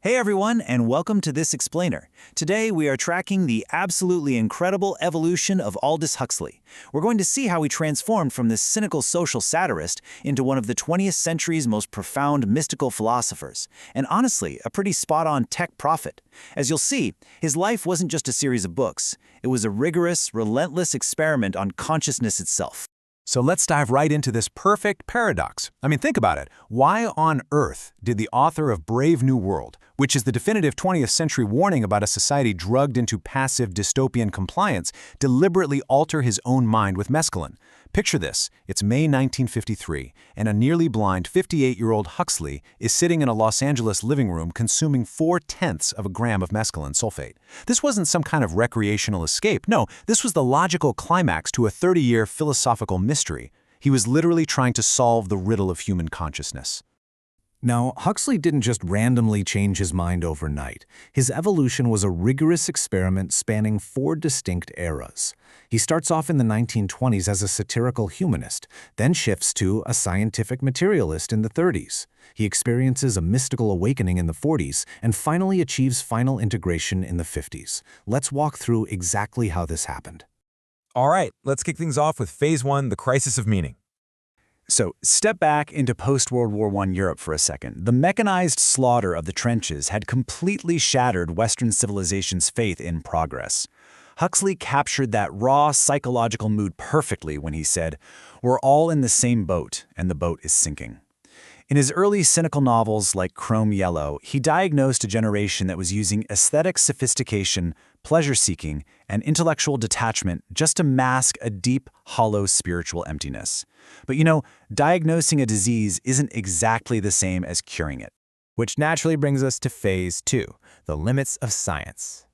Hey everyone, and welcome to this explainer. Today we are tracking the absolutely incredible evolution of Aldous Huxley. We're going to see how he transformed from this cynical social satirist into one of the 20th century's most profound mystical philosophers, and honestly, a pretty spot-on tech prophet. As you'll see, his life wasn't just a series of books. It was a rigorous, relentless experiment on consciousness itself. So let's dive right into this perfect paradox. Think about it. Why on earth did the author of Brave New World, which is the definitive 20th century warning about a society drugged into passive dystopian compliance, deliberately alter his own mind with mescaline? Picture this. It's May 1953, and a nearly blind 58-year-old Huxley is sitting in a Los Angeles living room consuming 0.4 of a gram of mescaline sulfate. This wasn't some kind of recreational escape. No, this was the logical climax to a 30-year philosophical mystery. He was literally trying to solve the riddle of human consciousness. Now, Huxley didn't just randomly change his mind overnight. His evolution was a rigorous experiment spanning 4 distinct eras. He starts off in the 1920s as a satirical humanist, then shifts to a scientific materialist in the 30s. He experiences a mystical awakening in the 40s, and finally achieves final integration in the 50s. Let's walk through exactly how this happened. All right, let's kick things off with Phase 1, the crisis of meaning. So, step back into post-World War I Europe for a second. The mechanized slaughter of the trenches had completely shattered Western civilization's faith in progress. Huxley captured that raw psychological mood perfectly when he said, "We're all in the same boat, and the boat is sinking." In his early cynical novels like Chrome Yellow, he diagnosed a generation that was using aesthetic sophistication, pleasure-seeking, and intellectual detachment just to mask a deep, hollow spiritual emptiness. But diagnosing a disease isn't exactly the same as curing it. Which naturally brings us to Phase 2, the limits of science.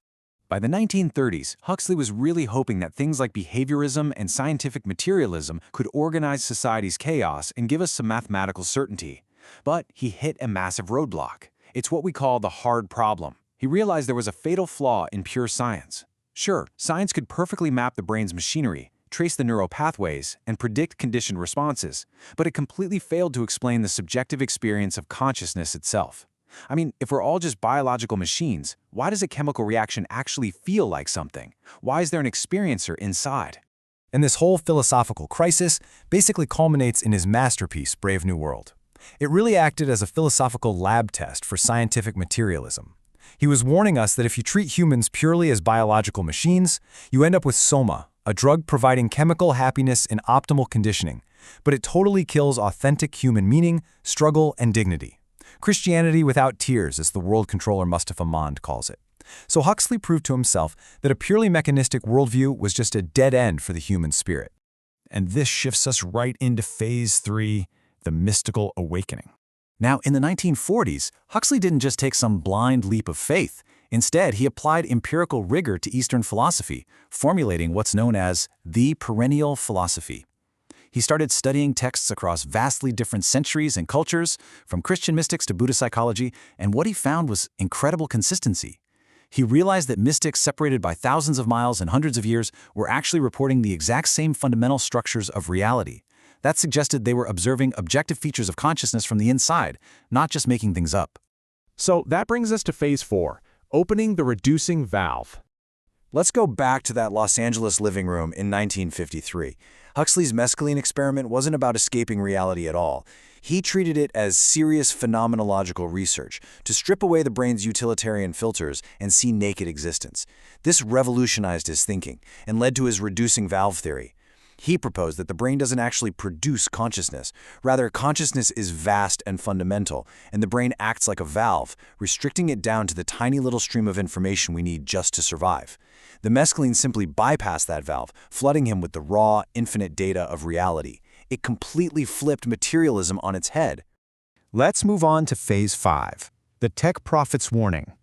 By the 1930s, Huxley was really hoping that things like behaviorism and scientific materialism could organize society's chaos and give us some mathematical certainty. But he hit a massive roadblock. It's what we call the hard problem. He realized there was a fatal flaw in pure science. Sure, science could perfectly map the brain's machinery, trace the neural pathways, and predict conditioned responses, but it completely failed to explain the subjective experience of consciousness itself. If we're all just biological machines, why does a chemical reaction actually feel like something? Why is there an experiencer inside? And this whole philosophical crisis basically culminates in his masterpiece, Brave New World. It really acted as a philosophical lab test for scientific materialism. He was warning us that if you treat humans purely as biological machines, you end up with soma, a drug providing chemical happiness in optimal conditioning, but it totally kills authentic human meaning, struggle, and dignity. Christianity without tears, as the world controller Mustafa Mond calls it. So Huxley proved to himself that a purely mechanistic worldview was just a dead end for the human spirit. And this shifts us right into Phase 3, the mystical awakening. Now, in the 1940s, Huxley didn't just take some blind leap of faith. Instead, he applied empirical rigor to Eastern philosophy, formulating what's known as the perennial philosophy. He started studying texts across vastly different centuries and cultures, from Christian mystics to Buddhist psychology, and what he found was incredible consistency. He realized that mystics separated by thousands of miles and hundreds of years were actually reporting the exact same fundamental structures of reality. That suggested they were observing objective features of consciousness from the inside, not just making things up. So that brings us to Phase 4, opening the reducing valve. Let's go back to that Los Angeles living room in 1953. Huxley's mescaline experiment wasn't about escaping reality at all. He treated it as serious phenomenological research, to strip away the brain's utilitarian filters and see naked existence. This revolutionized his thinking and led to his reducing valve theory. He proposed that the brain doesn't actually produce consciousness. Rather, consciousness is vast and fundamental, and the brain acts like a valve, restricting it down to the tiny little stream of information we need just to survive. The mescaline simply bypassed that valve, flooding him with the raw, infinite data of reality. It completely flipped materialism on its head. Let's move on to Phase 5, the tech prophet's warning.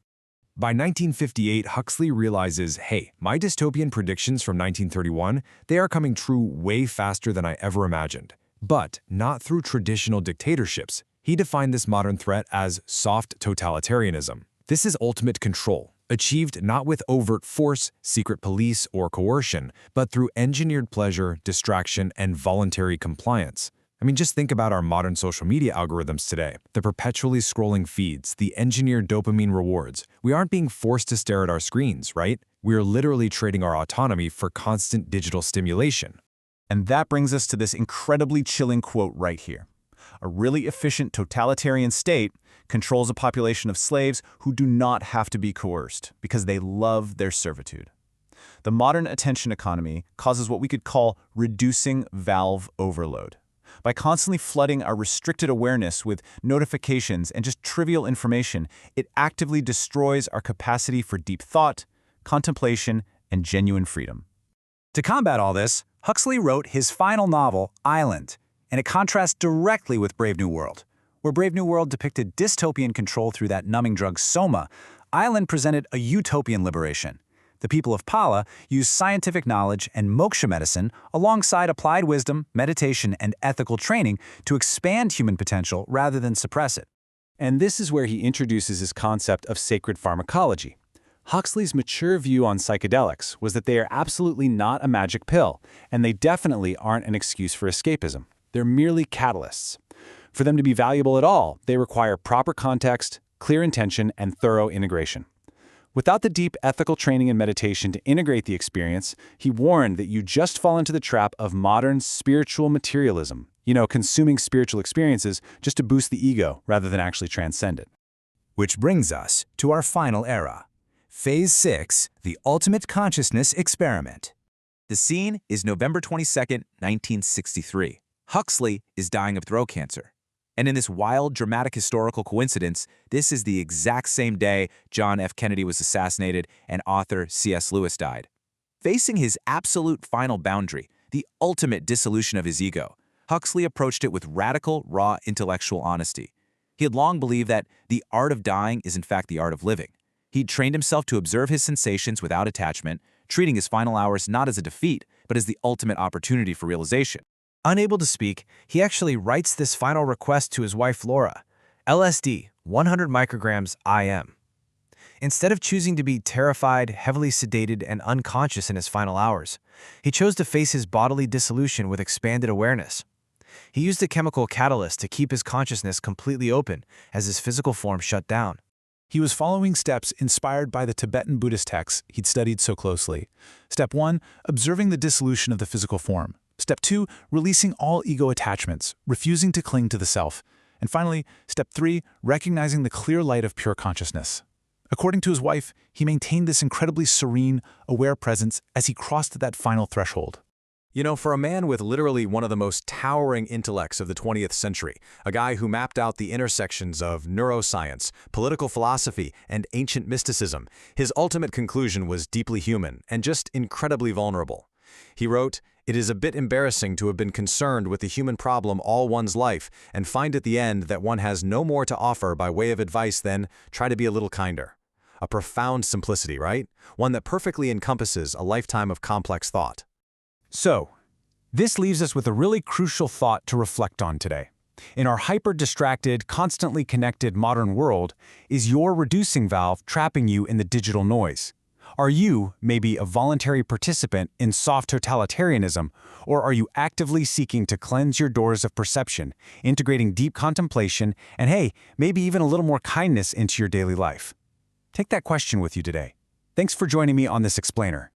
By 1958, Huxley realizes, hey, my dystopian predictions from 1931, they are coming true way faster than I ever imagined. But not through traditional dictatorships. He defined this modern threat as soft totalitarianism. This is ultimate control, achieved not with overt force, secret police, or coercion, but through engineered pleasure, distraction, and voluntary compliance. I mean, just think about our modern social media algorithms today. The perpetually scrolling feeds, the engineered dopamine rewards. We aren't being forced to stare at our screens, right? We are literally trading our autonomy for constant digital stimulation. And that brings us to this incredibly chilling quote right here. A really efficient totalitarian state controls a population of slaves who do not have to be coerced because they love their servitude. The modern attention economy causes what we could call reducing valve overload. By constantly flooding our restricted awareness with notifications and just trivial information, it actively destroys our capacity for deep thought, contemplation, and genuine freedom. To combat all this, Huxley wrote his final novel, Island, and it contrasts directly with Brave New World. Where Brave New World depicted dystopian control through that numbing drug soma, Island presented a utopian liberation. The people of Pala used scientific knowledge and moksha medicine alongside applied wisdom, meditation, and ethical training to expand human potential rather than suppress it. And this is where he introduces his concept of sacred pharmacology. Huxley's mature view on psychedelics was that they are absolutely not a magic pill, and they definitely aren't an excuse for escapism. They're merely catalysts. For them to be valuable at all, they require proper context, clear intention, and thorough integration. Without the deep ethical training and meditation to integrate the experience, he warned that you just fall into the trap of modern spiritual materialism, consuming spiritual experiences just to boost the ego rather than actually transcend it. Which brings us to our final era. Phase 6, the ultimate consciousness experiment. The scene is November 22nd, 1963. Huxley is dying of throat cancer. And in this wild, dramatic historical coincidence, this is the exact same day John F. Kennedy was assassinated and author C.S. Lewis died. Facing his absolute final boundary, the ultimate dissolution of his ego, Huxley approached it with radical, raw intellectual honesty. He had long believed that the art of dying is in fact the art of living. He'd trained himself to observe his sensations without attachment, treating his final hours not as a defeat, but as the ultimate opportunity for realization. Unable to speak, he actually writes this final request to his wife Laura, LSD, 100 micrograms IM. Instead of choosing to be terrified, heavily sedated, and unconscious in his final hours, he chose to face his bodily dissolution with expanded awareness. He used a chemical catalyst to keep his consciousness completely open as his physical form shut down. He was following steps inspired by the Tibetan Buddhist texts he'd studied so closely. Step 1, observing the dissolution of the physical form. Step 2, releasing all ego attachments, refusing to cling to the self. And finally, Step 3, recognizing the clear light of pure consciousness. According to his wife, he maintained this incredibly serene, aware presence as he crossed that final threshold. For a man with literally one of the most towering intellects of the 20th century, a guy who mapped out the intersections of neuroscience, political philosophy, and ancient mysticism, his ultimate conclusion was deeply human and just incredibly vulnerable. He wrote, "It is a bit embarrassing to have been concerned with the human problem all one's life and find at the end that one has no more to offer by way of advice than try to be a little kinder." A profound simplicity, right? One that perfectly encompasses a lifetime of complex thought. So, this leaves us with a really crucial thought to reflect on today. In our hyper-distracted, constantly connected modern world, is your reducing valve trapping you in the digital noise? Are you maybe a voluntary participant in soft totalitarianism, or are you actively seeking to cleanse your doors of perception, integrating deep contemplation, and hey, maybe even a little more kindness into your daily life? Take that question with you today. Thanks for joining me on this explainer.